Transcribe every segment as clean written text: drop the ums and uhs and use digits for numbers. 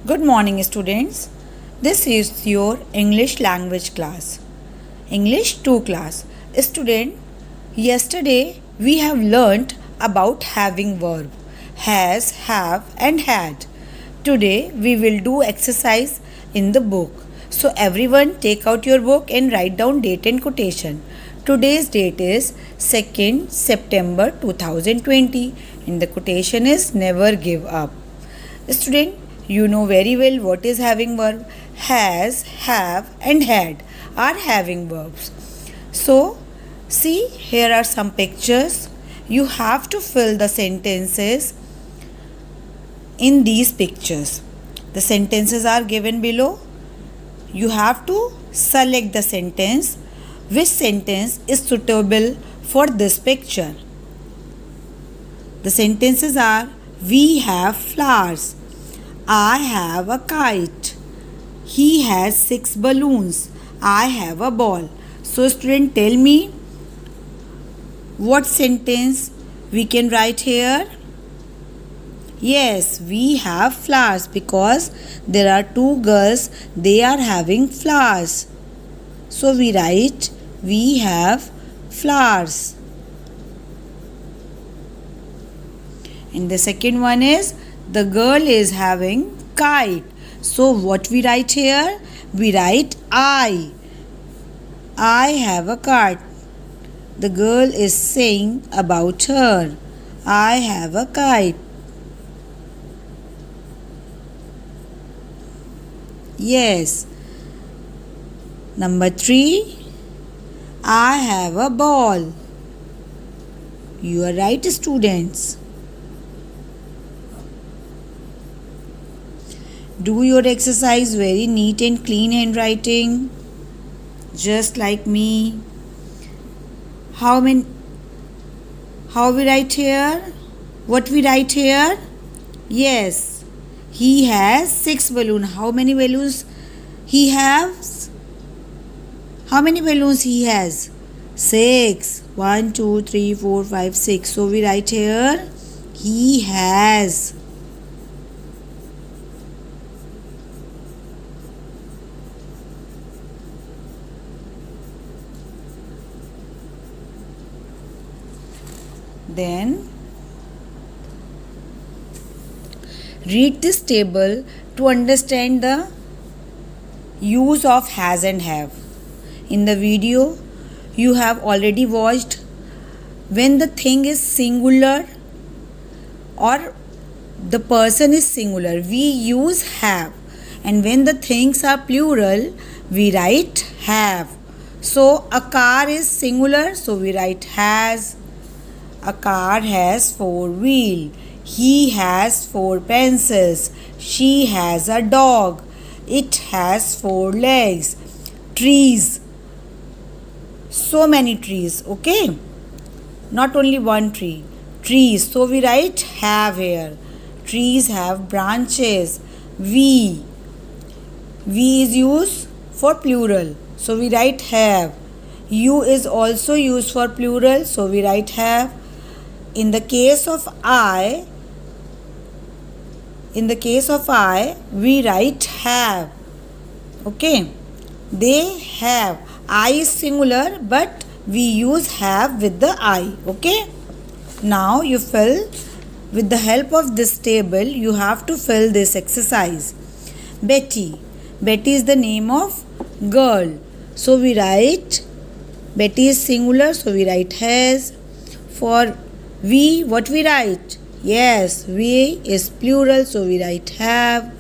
Good morning, students. This is your English language class. English 2 class. Student, yesterday we have learnt about having verb has, have and had. Today we will do exercise in the book. So everyone take out your book and write down date and quotation. Today's date is 2nd September 2020 and the quotation is never give up. Student, you know very well what is having verb. Has, have and had are having verbs. So, see here are some pictures. You have to fill the sentences in these pictures. The sentences are given below. You have to select the sentence. Which sentence is suitable for this picture? The sentences are: we have flowers. I have a kite. He has 6 balloons. I have a ball. So student, tell me what sentence we can write here? Yes, we have flowers because there are 2 girls. They are having flowers. So we write we have flowers. And the second one is the girl is having kite. So what we write here? We write I. I have a kite. The girl is saying about her. I have a kite. Yes. Number 3. I have a ball. You are right, students. Do your exercise very neat and clean handwriting, just like me. How we write here? What we write here? Yes, he has 6 balloons. How many balloons he has? How many balloons he has? 6. 1, 2, 3, 4, 5, 6. So we write here he has. Then read this table to understand the use of has and have. In the video you have already watched, when the thing is singular or the person is singular, we use have, and when the things are plural, we write have. So a car is singular, so we write has. A car has 4 wheels. He has 4 pencils. She has a dog. It has 4 legs. Trees. So many trees, okay? Not only one tree. Trees. So we write have here. Trees have branches. We is used for plural. So we write have. You is also used for plural. So we write have. In the case of I, we write have. Okay. They have. I is singular, but we use have with the I. Okay. Now you fill, with the help of this table, you have to fill this exercise. Betty. Betty is the name of girl. So we write, Betty is singular, so we write has. For we, what we write? Yes, we is plural, so we write have.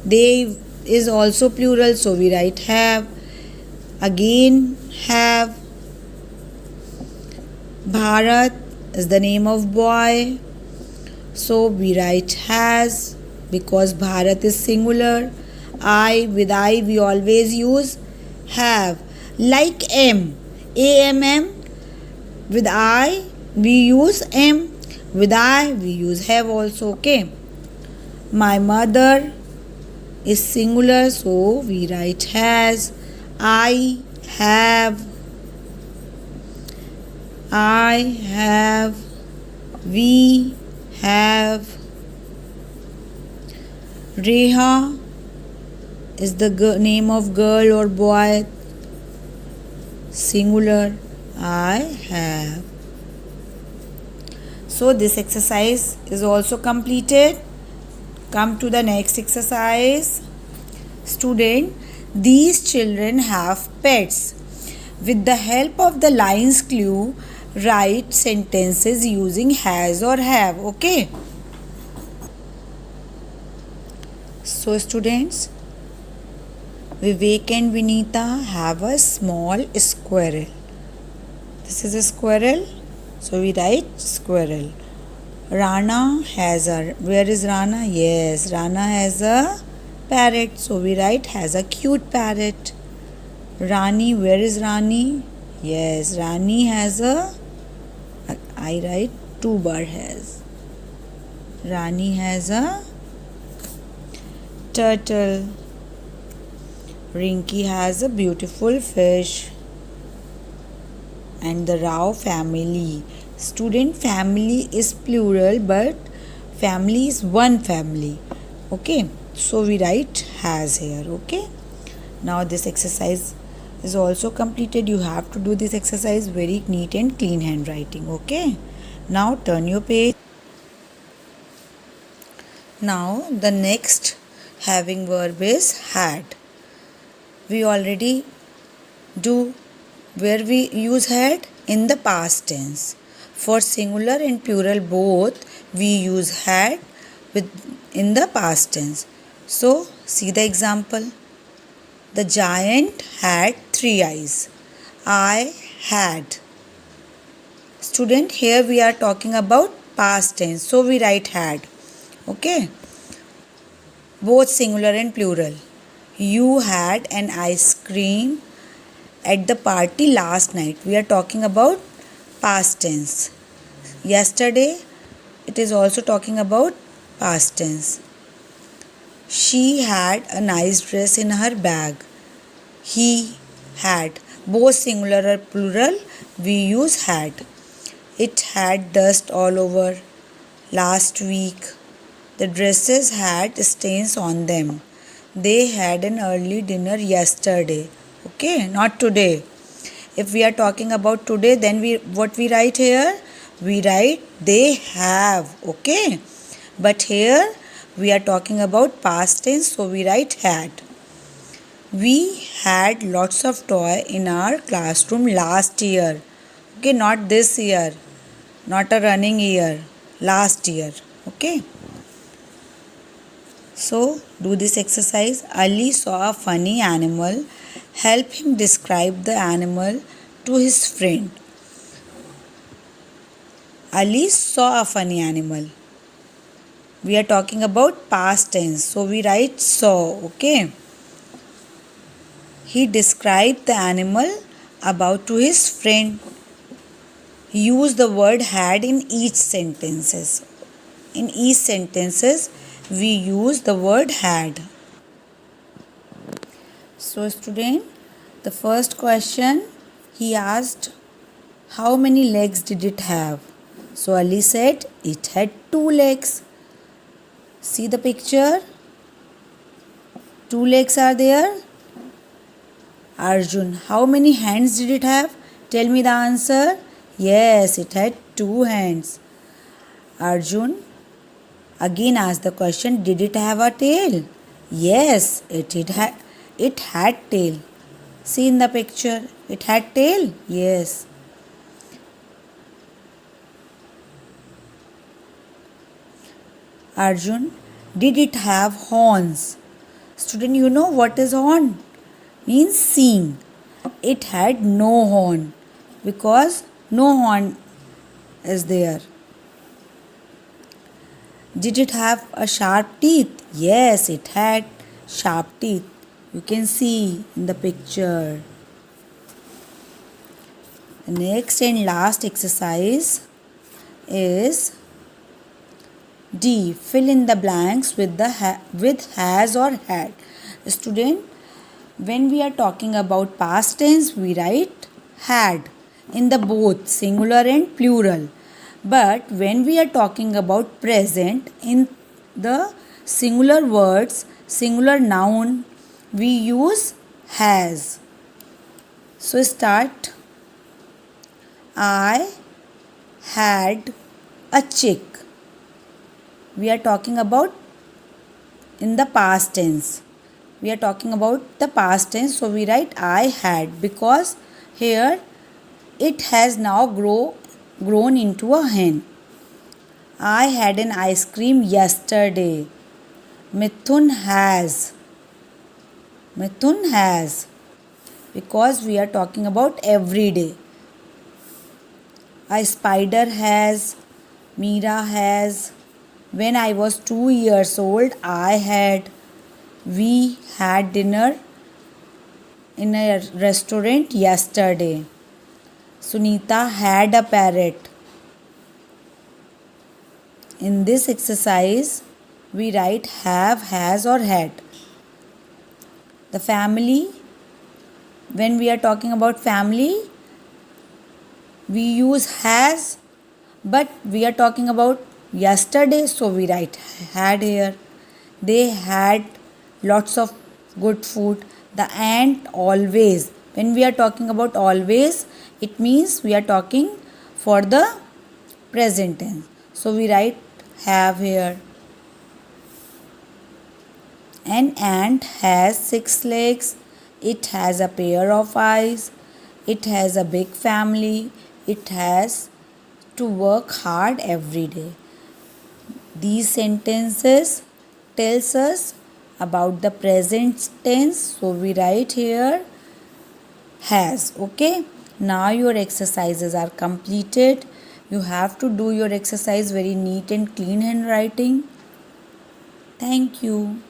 They is also plural, so we write have. Again, have. Bharat is the name of boy, so we write has because Bharat is singular. With I we always use have. Like M, AMM, with I we use am. With I we use have also. Okay. My mother is singular, so we write has. I have. We have. Reha is the name of girl or boy. Singular. I have. So this exercise is also completed. Come to the next exercise. Student, these children have pets. With the help of the lines clue, write sentences using has or have. Okay. So students, Vivek and Vinita have a small squirrel. This is a squirrel. So we write squirrel. Rana has a, where is Rana? Yes, Rana has a parrot. So we write has a cute parrot. Rani, where is Rani? Yes, Rani has a, I write two bar has. Rani has a turtle. Rinky has a beautiful fish. And the Rao family. Student, family is plural but family is one family. Okay, so we write has here. Okay, now this exercise is also completed. You have to do this exercise very neat and clean handwriting. Okay, now turn your page. Now the next having verb is had. We already do where we use had in the past tense. For singular and plural both we use had with in the past tense. So see the example. The giant had 3 eyes. I had. Student, here we are talking about past tense. So we write had. Okay. Both singular and plural. You had an ice cream at the party last night. We are talking about past tense. Yesterday, it is also talking about past tense. She had a nice dress in her bag. He had. Both singular or plural, we use had. It had dust all over last week. The dresses had stains on them. They had an early dinner yesterday. Okay, not today. If we are talking about today, then what we write here? We write they have. Okay, but here we are talking about past tense, so we write had. We had lots of toy in our classroom last year. Okay, not this year, not a running year, last year. Okay. So do this exercise. Ali saw a funny animal. Help him describe the animal to his friend. Ali saw a funny animal. We are talking about past tense, so we write saw. Okay. He described the animal about to his friend. Use the word had in each sentences. In each sentences, we use the word had. So student, the first question he asked, how many legs did it have? So Ali said it had 2 legs. See the picture? 2 legs are there. Arjun, how many hands did it have? Tell me the answer. Yes, it had 2 hands. Arjun again asked the question, did it have a tail? Yes, it had tail. See in the picture, it had tail? Yes. Arjun, did it have horns? Student, you know what is horn? Means seeing. It had no horn because no horn is there. Did it have a sharp teeth? Yes, it had sharp teeth. You can see in the picture. The next and last exercise is D. Fill in the blanks with has or had. Student, when we are talking about past tense, we write had in the both singular and plural. But when we are talking about present in the singular words, singular noun, we use has. So start. I had a chick. We are talking about in the past tense. We are talking about the past tense, so we write I had, because here it has now grown into a hen. I had an ice cream yesterday. Mithun has. Mithun has. Because we are talking about every day. A spider has. Meera has. When I was 2 years old, I had. We had dinner in a restaurant yesterday. Sunita had a parrot. In this exercise, we write have, has, or had. The family, when we are talking about family, we use has, but we are talking about yesterday, so we write had here. They had lots of good food. The ant always. When we are talking about always, it means we are talking for the present tense. So we write have here. An ant has 6 legs. It has a pair of eyes. It has a big family. It has to work hard every day. These sentences tells us about the present tense, so we write here has. Okay, now your exercises are completed. You have to do your exercise very neat and clean handwriting. Thank you.